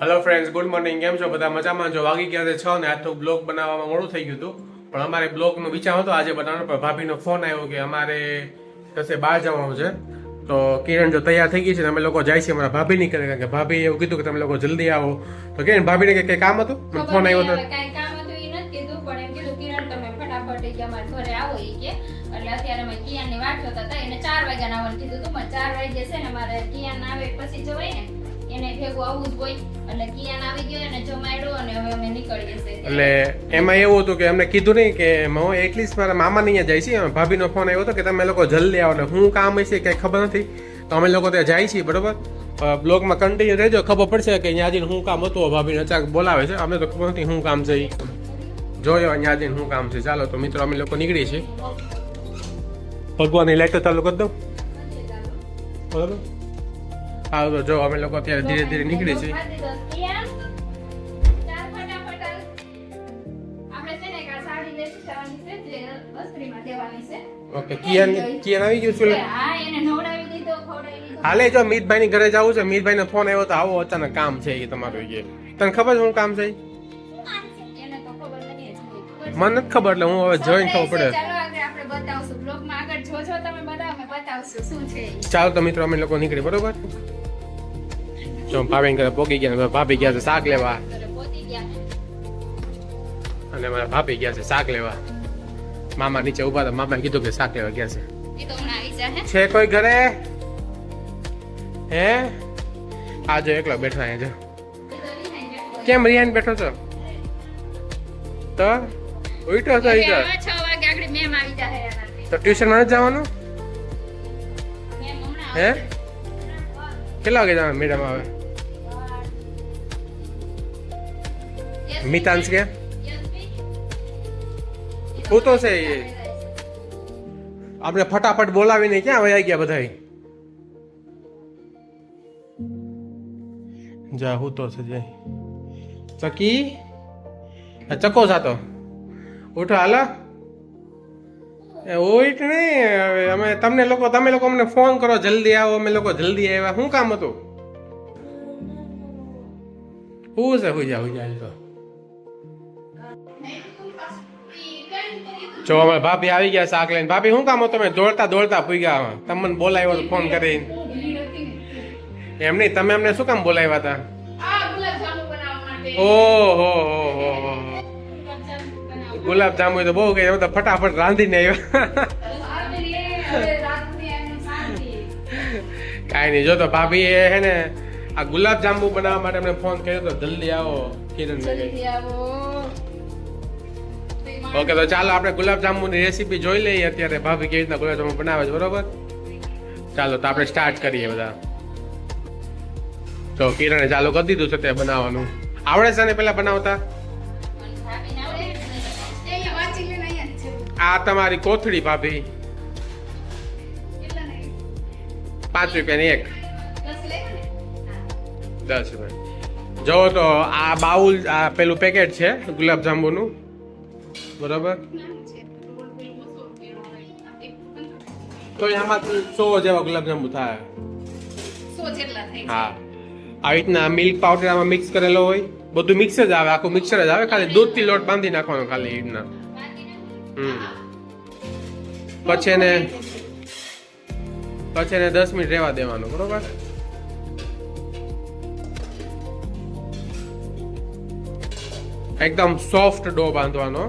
Hello friends, good morning. કેમ છો બધા? મજામાં છો? વાગી ગયા છે 6 ને આજ તો બ્લોગ બનાવવામાં મોડું થઈ ગયું હતું. પણ અમારે બ્લોગનો વિચાર હતો આજે બનાવવાનો, પણ ભાભીનો ફોન આવ્યો કે અમારે કશે બહાર જવાનું છે. તો કિરણ જો તૈયાર થઈ ગઈ છે, અમે લોકો જાય છે અમારા ભાભી ની કરે, કારણ કે ભાભી એવું કીધું કે તમે લોકો જલ્દી આવો. તો કિરણ ભાભીને કઈ કામ હતું? ફોન આવ્યો હતો. કઈ કામ હતું એ નથી કીધું, પણ એમ કીધું કિરણ તમે ફટાફટ કે અમારે ઘરે આવો એ કે. એટલે અત્યારે અમે કિયાનની વાટ જોતા હતા. એને 4 વાગ્યા આવવાનું કીધું હતું, પણ 4 વાગે છે ને મારે કિયાન આવે પછી જવાય ને, એને ભેગું આવવું જ હોય. એટલે કિયાન આવી ગયો અને જમાડ્યો અને હવે અમે નીકળીએ છીએ. એટલે એમાં એવું હતું કે અમને કીધું નહીં કે હું એટલીસ્ટ મારા મામાની અહીંયા જાય છે. ભાભીનો ફોન આવ્યો હતો કે તમે લોકો જલ્દી આવો, ને શું કામ હશે કઈ ખબર નથી. તો અમે લોકો ત્યાં જાય છીએ, બરોબર. બ્લોગમાં કન્ટિન્યુ રહેજો, ખબર પડશે કે અહીંયા જઈને શું કામ હતું. ભાભીને અચાનક બોલાવે છે, અમને તો ખબર નથી શું કામ છે. જોયો અહીંયા જઈને શું કામ છે. ચાલો તો મિત્રો અમે લોકો નીકળીએ છીએ. ભગવાનની લાઈટ ચાલુ કરી દઉં, બરોબર. હા તો જો અમે લોકો અત્યારે ધીરે ધીરે નીકળીએ છીએ. ઓકે, કિયાન આવી ગયું છે. હાલે જો મીતભાઈ ની ઘરે જવું છે. મીતભાઈ નો ફોન આવ્યો તો આવો અચાનક કામ છે એ તમારું. એ તને ખબર છે શું કામ છે? મને નથી ખબર, એટલે હું હવે જોઈને ખબર પડે. ચાલો તો મિત્રો અમે લોકો નીકળી, બરોબર. જો ભાભી ઘરે પોગી ગયા. ભાભી ગયા છે શાક લેવા, અને મારા ભાભી ગયા છે શાક લેવા. મામા નીચે ઉભા હતા, મામા કીધું કે શાક લેવા ગયા છે કોઈ ઘરે? હે આજો એકલો બેઠો અહીંયા. જો કેમ રિહાન બેઠો છો? તો ઉઠો છો? 6 વાગે આગળ મેમ આવી જાય. તો ટ્યુશન માં નથી જવાનું? હે કેટલા વાગે જવાનું મેડમ આવે? મિતાંશ કે હું તો છે આપણે ફટાફટ બોલાવીને ક્યાં વયા ગયા બધા? જા હું તો છે જય ચકી ચકો જાતો ઉઠો હાલો. ઉઠ નહીં હવે. અમે તમે લોકો અમને ફોન કરો જલ્દી આવો. અમે લોકો જલ્દી આવ્યા. શું કામ હતું? શું છે? હુઈ જા તો. જો અમે ભાભી આવી ગયા શાક લઈને. ભાભી શું કામ હતું? તમે દોડતા દોડતા પૂગ્યા. તમને બોલાવ્યો તો ફોન કરીને. એમ નહીં, તમે અમને શું કામ બોલાવ્યા હતા? ઓહો ગુલાબ જાંબુ તો બહુ કઈ તો ફટાફટ રાંધીને આવ્યા. કાંઈ નહીં. જો તો ભાભી હે ને આ ગુલાબ જાંબુ બનાવવા માટે અમને ફોન કર્યો તો જલ્દી આવો કિરણ. ઓકે તો ચાલો આપણે ગુલાબ જાંબુની રેસીપી જોઈ લઈએ અત્યારે. ભાભી કેવી રીતના ગુલાબ જાંબુ બનાવે છે, બરોબર. ચાલો તો આપણે સ્ટાર્ટ કરીએ બધા. તો કિરણે ચાલુ કરી દીધું છે તે બનાવવાનું. આવડે છે ને પેલા બનાવતા? આ તમારી કોથળી ભાભી 5 રૂપિયાની એક. 10 રૂપિયા. જો તો આ બાઉલ, આ પેલું પેકેટ છે ગુલાબ જાંબુનું, બરોબર. તો આમાં 100 જેવા ગુલાબ જાંબુ થાય. 100 જેટલા થાય. હા, આવી રીતના મિલ્ક પાવડર આમાં મિક્સ કરેલો હોય. બધું મિક્સ જ આવે, આખું મિક્સર જ આવે. ખાલી દૂધથી લોટ બાંધી નાખવાનો ખાલી એ રીતના. પછી એને 10 મિનિટ રહેવા દેવાનું, બરોબર. એકદમ સોફ્ટ ડો બાંધવાનો.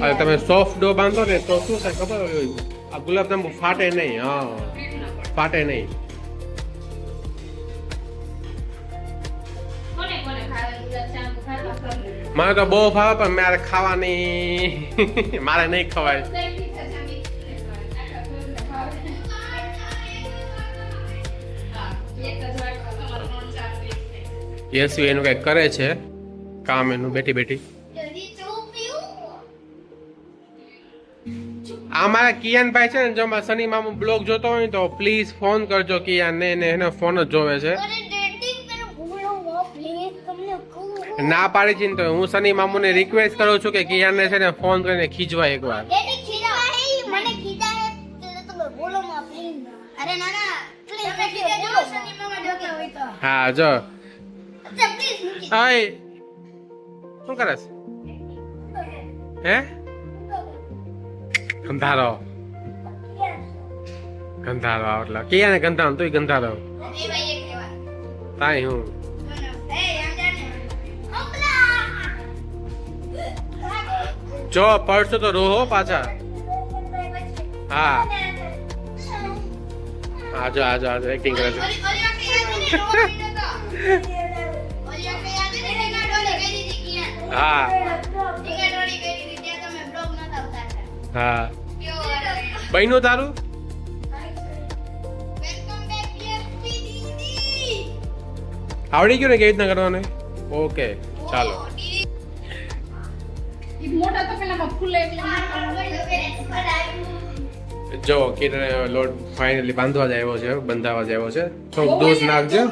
અરે તમે સોફ્ટ ડો બાંધો ને તો શું થાય ખબર હોય? આ ગુલાબ જાંબુ ફાટે નહીં. હા, ફાટે નહીં. મને તો બહુ ભાવે, પણ મારે ખાવાની મારે નહીં ખવાય. યસુ એનું કઈક કરે છે કામ એનું બેઠી બેઠી. આ મારા કિયાનભાઈ છે ને, જો મારા શનિ મામુ બ્લોગ જોતો હોય તો પ્લીઝ ફોન કરજો કિયાન ને. એને ફોન જ જોવે છે. ના પાડી છે ને તો હું શનિ મામુને રિક્વેસ્ટ કરું છું કે કિયાનને છે ને ફોન કરીને ખીજવા એકવાર. અરે ના ના તમે કીધે જો શનિમાં જોકે હોય તો હા જો અચ્છા પ્લીઝ મૂકી હાય શું કરસ હે ગંધારો ગંધારો એટલે ક્યાં ગંધારો તું ગંધારો એ ભાઈ એક લેવા તાઈ હું એ આમ જાને જો પડશો તો રોહો પાછા હા આજો આજો આજો એક્ટિંગ કરે છે ઓલી વખતે યાદ ને રોવા મીડો તો ઓલી વખતે યાદ ને ટીંગા ડોલી કરી દીધી કિયા હા ટીંગા ડોલી કરી દીધી ત્યાં તમે બ્લોગ નતા ઉતારતા હા કેવો બહેનું તારું વેલકમ બેક દીદી આવડી ગયું ને કેવી રીતના કરવાનું ઓકે ચાલો મોટા તો પેલા ફૂલે જો કિરણે લોટ ફાઇનલી બાંધવા જ આવ્યો છે બંધાવા જ આવ્યો છે તો દૂધ નાખજો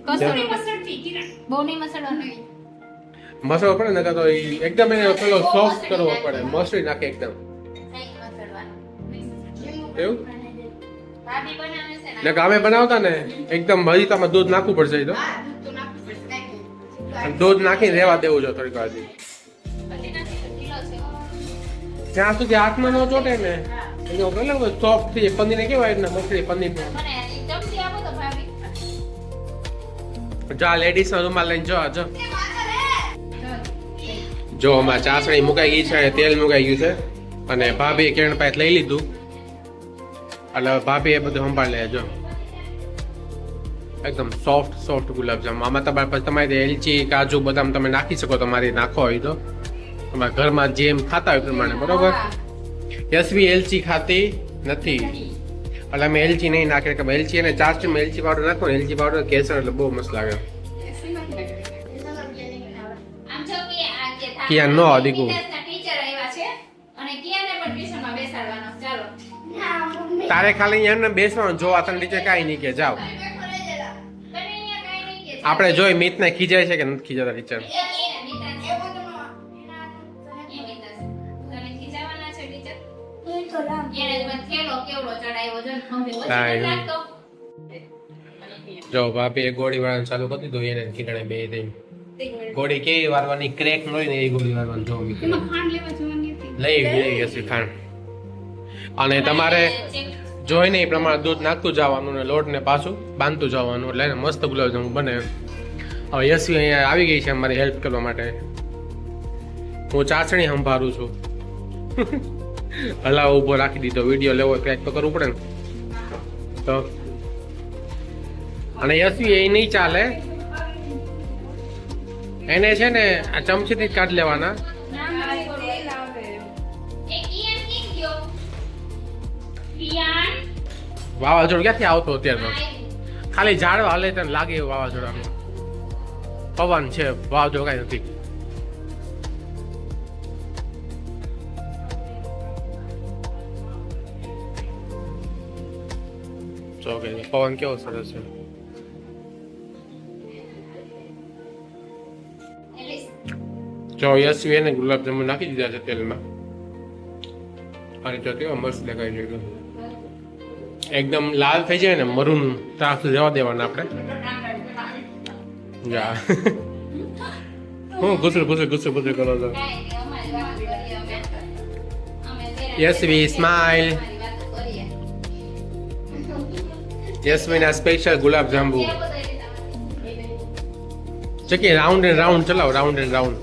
કસૂરી મસળતી કિરણ બહુ નહીં મસળવાનું મસાલો પડે ને તો ઈ એકદમ એને પેલો સોફ્ટ કરવો પડે મસળી નાખે એકદમ એવું ભાભી બનાવે છે ને ગામે બનાવતા ને એકદમ મજીતામાં દૂધ નાખવું પડશે ઈ તો તો નાખવું પડશે અને દૂધ નાખીને રહેવા દેવું જો થોડીક વાર પછી નાખી તો કિલો છે જ્યાં સુધી હાથમાં ન ચોટે ને એનો પેલો સોફ્ટ થઈ પનીર ને કેવાય ને મસળી પનીર મને એક ચમચી આપો તો ભાભી જા લેડીઝ નો રૂમાલ લઈને જો જો એ વાતર હે જો આમાં ચાસણી મુકાઈ ગઈ છે અને તેલ મુકાઈ ગયું છે અને ભાભી કિરણ પાસે લઈ લીધું એટલે ભાભી એ બધું સંભાળ લે જો એકદમ સોફ્ટ ગુલાબજામ આમાં તમારે એલચી કાજુ બદામ તમે નાખી શકો તમારી નાખો હોય તો તમારા ઘરમાં જેમ ખાતા હોય એ પ્રમાણે બરોબર યશવી એલચી ખાતી નથી એટલે અમે એલચી નહીં નાખીએ કે એલચી અને ચાસણીમાં એલચી પાવડર નાખો ને એલચી પાવડર કેસર એટલે બહુ મસ્ત લાગે આમ જો કે આ જે કિયા નો દીકુ ટીચર આવ્યા છે અને કિયાને પણ ટ્યુશનમાં બેસાડવાનો ચાલો તારે ખાલી અહીંયા બેસવાનું જો આ તને ટીચર કાંઈ નહીં કે જાઓ તમે અહીંયા કાંઈ નહીં કે આપણે જોઈ મિતને ખીજાય છે કે નથી ખીજાતા ટીચર જો ભાભી એ ગોળી વાળવાનું ચાલુ કરી દીધું એને કિરણે બે દઈને ગોળી કેવી વારવાની ક્રેક ન હોય ને એ ગોળી વારવાનું જો લઈ હશે ખાંડ અને તમારે જોઈને એ પ્રમાણે દૂધ નાખતું જવાનું ને લોટ ને પાછું બાંધતું જવાનું એટલે એને મસ્ત ગુલાબજાંબુ બને હવે યશવી અહીંયા આવી ગઈ છે મારી હેલ્પ કરવા માટે હું ચાસણી સંભાળું છું હલાવ ઉભો રાખી દીધો વિડીયો લેવો ક્યાંક તો કરવું પડે ને તો અને યશવી એ નહીં ચાલે એને છે ને આ ચમચીથી જ કાઢી લેવાના વાવાઝોડું ક્યાંથી આવતો અત્યારમાં ખાલી ઝાડવા હલે તને લાગે એવું વાવાઝોડાનું પવન છે વાવાઝોડું કાંઈ નથી જો કે પવન કેવો સરસ છે જો યશવી એને ગુલાબજાંબુ નાખી દીધા છે તેલમાં અને જો કેવા મસ્ત દેખાય છે એકદમ લાલ થઈ જાય ને મરૂન ત્રાસ જવા દેવાના આપણે જા હું ગુસર કરો છો યશવી સ્માઈલ યશવીના સ્પેશિયલ ગુલાબજાંબુ ચકી રાઉન્ડ એન્ડ રાઉન્ડ ચલાવો રાઉન્ડ એન્ડ રાઉન્ડ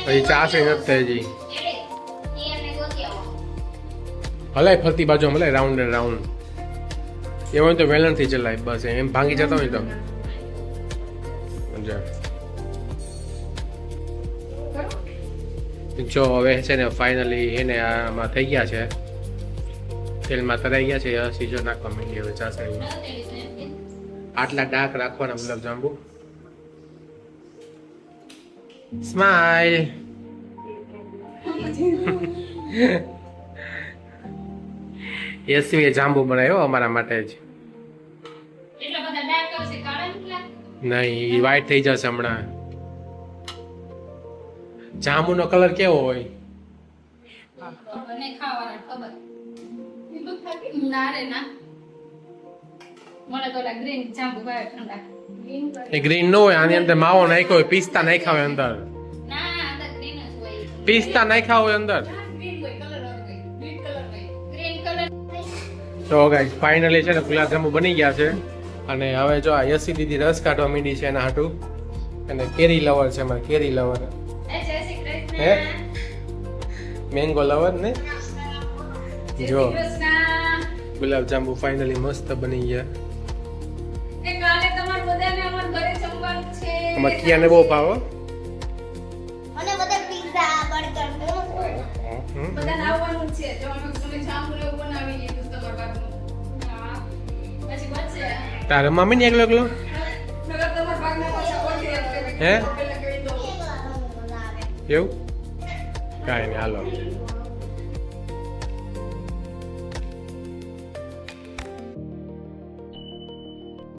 પછી ચાસણી નથી થઈ જઈ હલાય ફરતી બાજુ હલાય રાઉન્ડ એન્ડ રાઉન્ડ એવું હોય તો વેલણ થી ચલાય બસ એમ ભાંગી જતા હોય તો જો હવે છે ને ફાઇનલી એને આમાં થઈ ગયા છે તેલમાં તરાઈ ગયા છે સીજો નાખવા માંડી હવે ચાસણી આટલા ડાર્ક રાખવાના ગુલાબજાંબુ સ્માઈલ યશવીએ જાંબુ બનાવ્યો અમારા માટે જ નહીં વ્હાઈટ થઈ જશે હમણાં જાંબુનો કલર કેવો હોય અને ખાવાના ખબર ના રે ના મને તો ઓલા ગ્રીન જાંબુ ભાવે ઠંડા એ ગ્રીન નો હોય, આની અંદર માવો નાખ્યો હોય, પિસ્તા નાખ્યા હોય અંદર, ના અંદર ગ્રીન જ હોય પિસ્તા નાખ્યા હોય અંદર. ગ્રીન હોય કલર હોય ગ્રીન કલર હોય ગ્રીન કલર તો ગાઈસ ફાઇનલી છે ને ગુલાબજાંબુ બની ગયા છે. અને હવે જો આ યસી દીદી રસ કાઢવા માંડી છે એના હાટું. અને કેરી લવર છે અમારે, કેરી લવર, એ જય શ્રી કૃષ્ણ હે મેંગો લવર ને. જય જો શ્રી કૃષ્ણ ગુલાબજાંબુ ફાઇનલી મસ્ત બની ગયા. એ કાલે તમાર બધાને અમાર ઘરે જમવાનું છે અમારે કિયાને બહુ ભાવે. મને બધા પિઝા બર્ગર મોમોસ બધાને આવવાનું છે જો અમે તમે જાંબુ ને એવું બનાવી લીધું તમાર બાપનું હા પછી બચે તારે મમ્મી ને એકલો એકલો નગર તમાર બાપના પાછા ઓછી હે પેલા કહી દો બનાવે એવું કાંઈ નહીં હાલો.